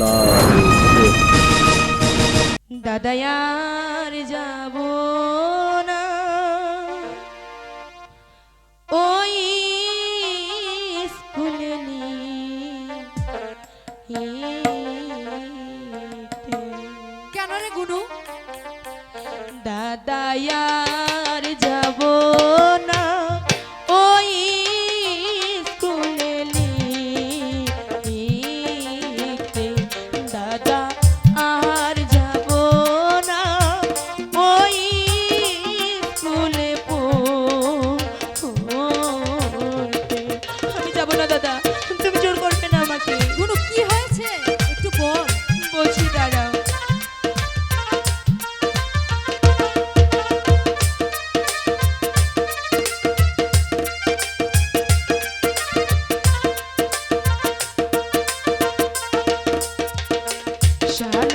লাগছে। দাদায়ার যাব না ওই স্কুলে কেন রে গুনু? দাদায়ার যাব না ওই স্কুলে দাদা আর যাব না ওই স্কুলে পড়তে। আমি যাব না দাদা, তুমি জোর করবে না আমাকে। গুনু কি হয়েছে একটু বল। বলছি দাঁড়াও। শালা